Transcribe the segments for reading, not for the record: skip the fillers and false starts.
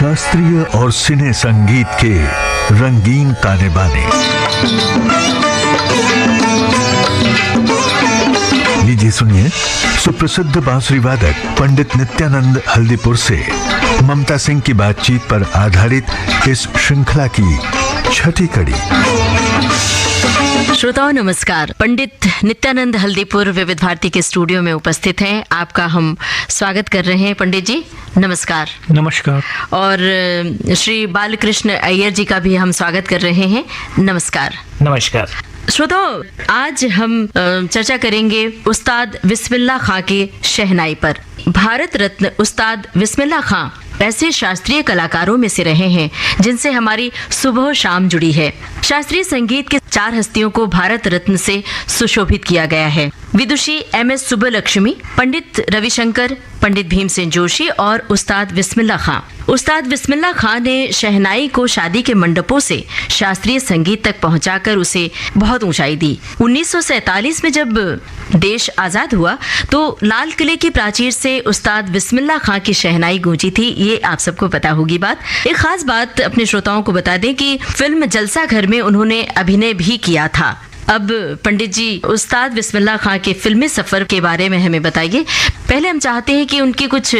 शास्त्रीय और सिने संगीत के रंगीन ताने बाने। लीजिए सुनिए सुप्रसिद्ध बांसुरी वादक पंडित नित्यानंद हल्दीपुर से ममता सिंह की बातचीत पर आधारित इस श्रृंखला की छठी कड़ी। श्रोताओं नमस्कार। पंडित नित्यानंद हल्दीपुर विविध भारती के स्टूडियो में उपस्थित हैं। आपका हम स्वागत कर रहे हैं। पंडित जी नमस्कार। नमस्कार। और श्री बालकृष्ण अय्यर जी का भी हम स्वागत कर रहे हैं। नमस्कार। नमस्कार। श्रोताओं आज हम चर्चा करेंगे उस्ताद बिस्मिल्लाह खां के शहनाई पर। भारत रत्न उस्ताद बिस्मिल्लाह खां ऐसे शास्त्रीय कलाकारों में से रहे हैं जिनसे हमारी सुबह शाम जुड़ी है। शास्त्रीय संगीत के 4 हस्तियों को भारत रत्न से सुशोभित किया गया है। विदुषी एम.एस. सुब्बलक्ष्मी, पंडित रविशंकर, पंडित भीमसेन जोशी और उस्ताद बिस्मिल्लाह खां। उस्ताद बिस्मिल्लाह खां ने शहनाई को शादी के मंडपों से शास्त्रीय संगीत तक पहुंचाकर उसे बहुत ऊंचाई दी। 1947 में जब देश आजाद हुआ तो लाल किले की प्राचीर से उस्ताद बिस्मिल्लाह खां की शहनाई गूंजी थी। ये आप सबको पता होगी बात। एक खास बात अपने श्रोताओं को बता दें कि फिल्म जलसा घर में उन्होंने अभिनय भी किया था। अब पंडित जी उस्ताद बिस्मिल्लाह खां के फिल्मी सफर के बारे में हमें बताइए। पहले हम चाहते हैं कि उनकी कुछ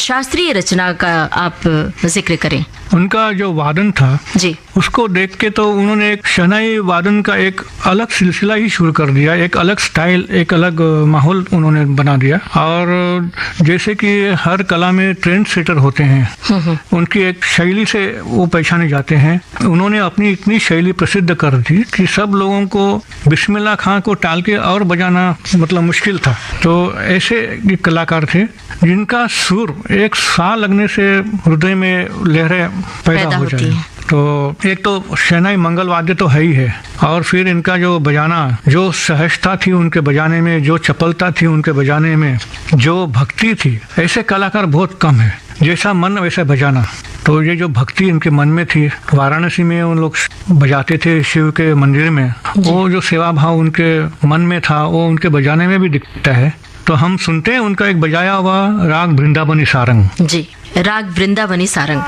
शास्त्रीय रचना का आप जिक्र करें। उनका जो वादन था जी, उसको देख के तो उन्होंने एक शहनाई वादन का एक अलग सिलसिला ही शुरू कर दिया। एक अलग स्टाइल, एक अलग माहौल उन्होंने बना दिया। और जैसे कि हर कला में ट्रेंड सेटर होते हैं, उनकी एक शैली से वो पहचाने जाते हैं। उन्होंने अपनी इतनी शैली प्रसिद्ध कर दी कि सब लोगों को बिस्मिल्लाह खां को टाल के और बजाना मतलब मुश्किल था। तो ऐसे कलाकार थे जिनका सुर एक सा लगने से हृदय में लहरें पैदा हो जाए। तो एक तो शहनाई मंगल वाद्य तो है ही है, और फिर इनका जो बजाना, जो सहजता थी उनके बजाने में, जो चपलता थी उनके बजाने में, जो भक्ति थी, ऐसे कलाकार बहुत कम है। जैसा मन वैसा बजाना। तो ये जो भक्ति इनके मन में थी, वाराणसी में उन लोग बजाते थे शिव के मंदिर में, वो जो सेवा भाव उनके मन में था वो उनके बजाने में भी दिखता है। तो हम सुनते हैं उनका एक बजाया हुआ राग वृंदावनी सारंग। जी, राग वृंदावनी सारंग।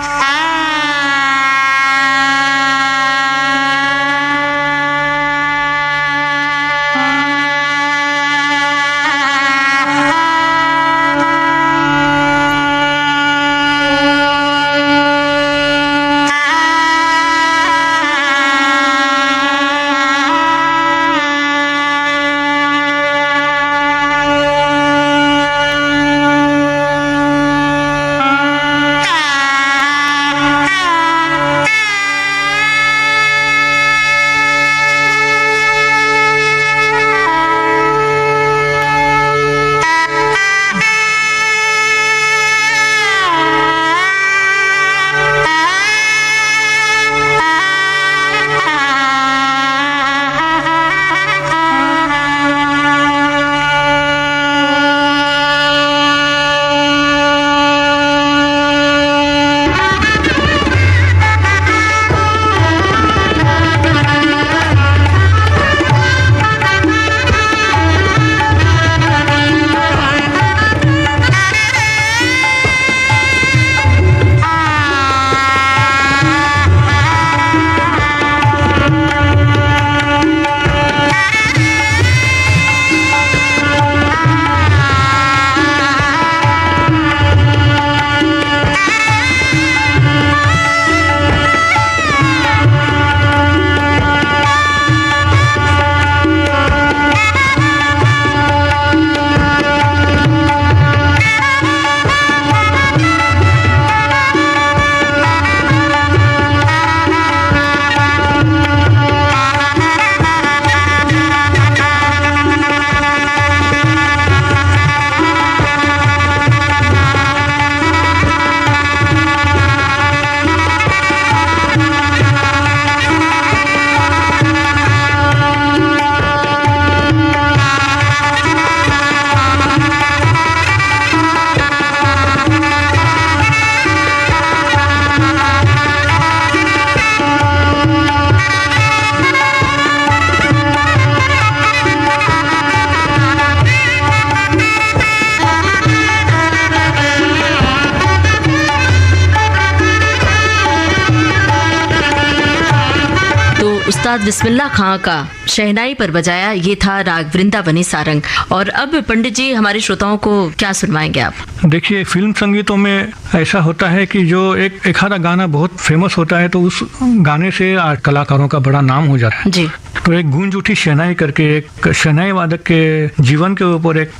उस्ताद बिस्मिल्लाह खां का शहनाई पर बजाया ये था राग वृंदावनी सारंग। और अब पंडित जी हमारे श्रोताओं को क्या सुनवाएंगे आप? देखिए, फिल्म संगीतों में ऐसा होता है कि जो एक आधा गाना बहुत फेमस होता है तो उस गाने से आज कलाकारों का बड़ा नाम हो जाता है जी। तो एक गूंज उठी शहनाई करके एक शहनाई वादक के जीवन के ऊपर एक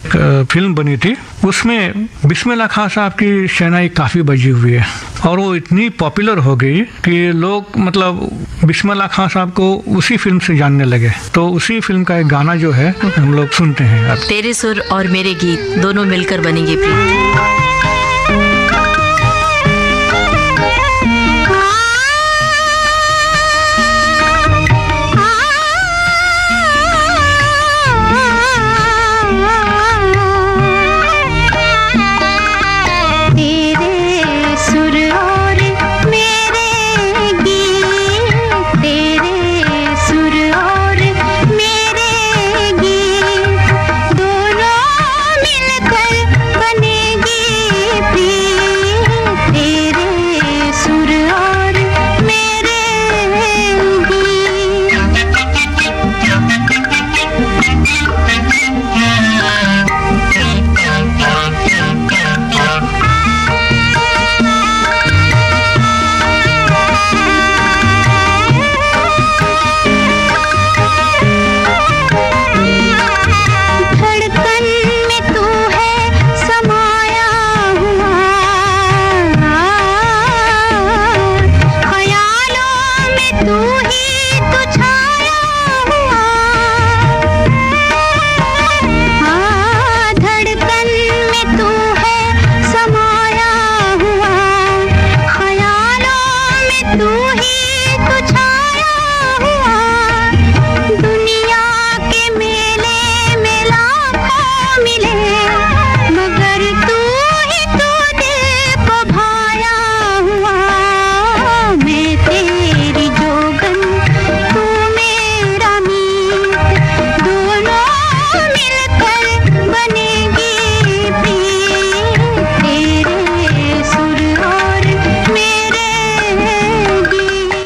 फिल्म बनी थी। उसमें बिस्मिल्लाह खां साहब की शहनाई काफ़ी बजी हुई है और वो इतनी पॉपुलर हो गई कि लोग मतलब बिस्मिल्लाह खां साहब को उसी फिल्म से जानने लगे। तो उसी फिल्म का एक गाना जो है हम लोग सुनते हैं अब। तेरे सुर और मेरे गीत दोनों मिलकर बनेंगे प्रीत।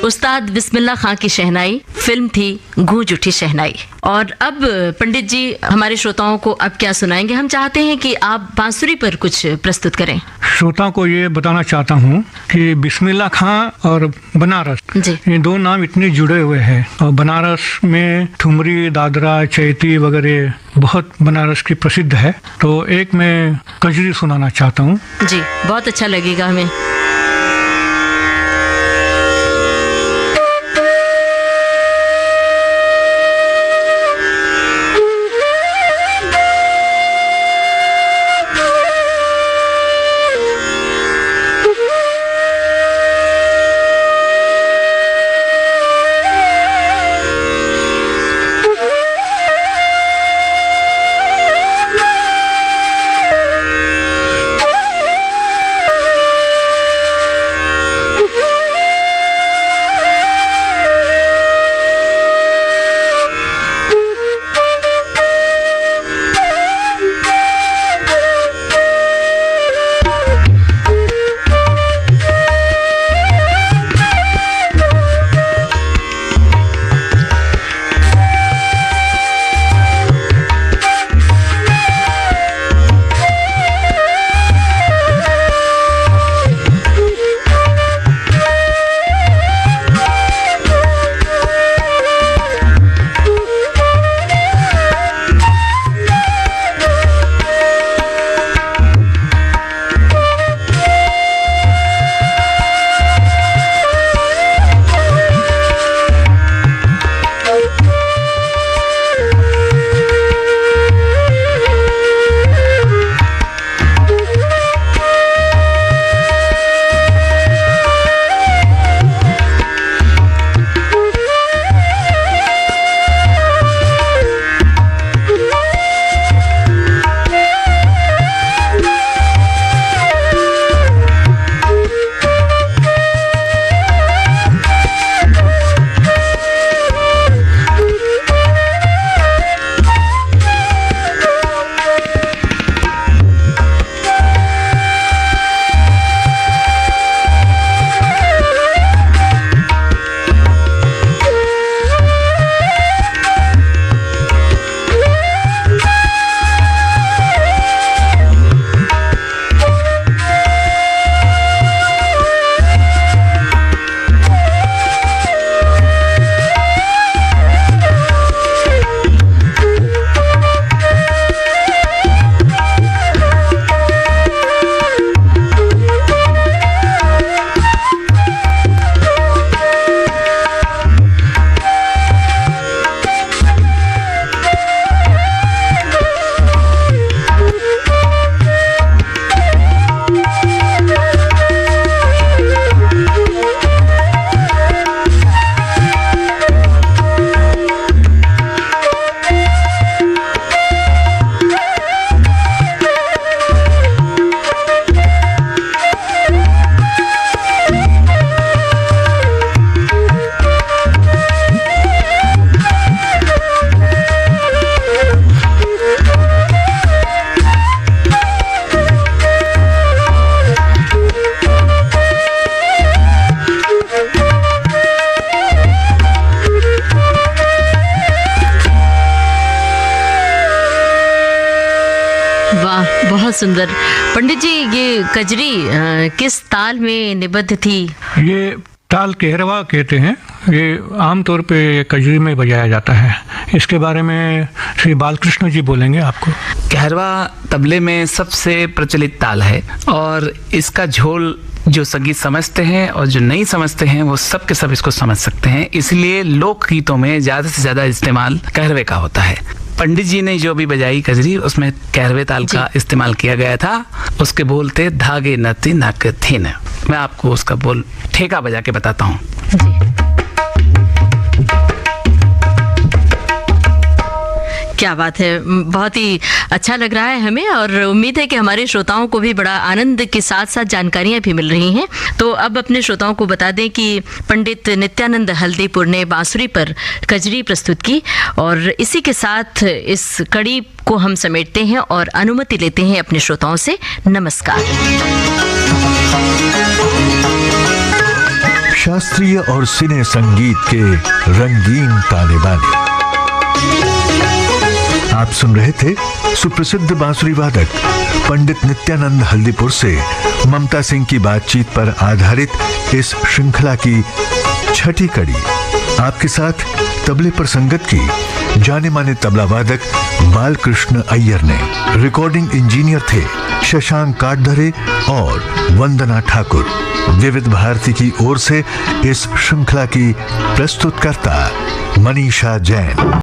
उस्ताद बिस्मिल्लाह खां की शहनाई फिल्म थी गूंज उठी शहनाई। और अब पंडित जी हमारे श्रोताओं को अब क्या सुनाएंगे? हम चाहते हैं कि आप बांसुरी पर कुछ प्रस्तुत करें। श्रोताओं को ये बताना चाहता हूँ कि बिस्मिल्लाह खां और बनारस ये दो नाम इतने जुड़े हुए हैं और बनारस में ठुमरी, दादरा, चैती वगैरह बहुत बनारस की प्रसिद्ध है। तो एक मैं कजरी सुनाना चाहता हूँ। जी, बहुत अच्छा लगेगा हमें। सुंदर। पंडित जी, ये कजरी किस ताल में निबद्ध थी? ये ताल कहरवा कहते हैं। ये आमतौर पे कजरी में बजाया जाता है। इसके बारे में श्री बालकृष्ण जी बोलेंगे आपको। कहरवा तबले में सबसे प्रचलित ताल है और इसका झोल जो संगीत समझते हैं और जो नहीं समझते हैं वो सब के सब इसको समझ सकते हैं। इसलिए लोक गीतों में ज़्यादा से ज़्यादा इस्तेमाल कहरवे का होता है। पंडित जी ने जो भी बजाई कजरी उसमें कहरवे ताल का इस्तेमाल किया गया था। उसके बोल थे धागे नती नक थीन। मैं आपको उसका बोल ठेका बजा के बताता हूँ। क्या बात है, बहुत ही अच्छा लग रहा है हमें और उम्मीद है कि हमारे श्रोताओं को भी बड़ा आनंद के साथ साथ जानकारियां भी मिल रही हैं। तो अब अपने श्रोताओं को बता दें कि पंडित नित्यानंद हल्दीपुर ने बांसुरी पर कजरी प्रस्तुत की और इसी के साथ इस कड़ी को हम समेटते हैं और अनुमति लेते हैं अपने श्रोताओं से। नमस्कार। शास्त्रीय और सिने संगीत के रंगीन ताने बाने आप सुन रहे थे। सुप्रसिद्ध बांसुरी वादक पंडित नित्यानंद हल्दीपुर से ममता सिंह की बातचीत पर आधारित इस श्रृंखला की छठी कड़ी। आपके साथ तबले पर संगत की जाने माने तबला वादक बालकृष्ण अय्यर ने। रिकॉर्डिंग इंजीनियर थे शशांक काटधरे और वंदना ठाकुर। विविध भारती की ओर से इस श्रृंखला की प्रस्तुतकर्ता मनीषा जैन।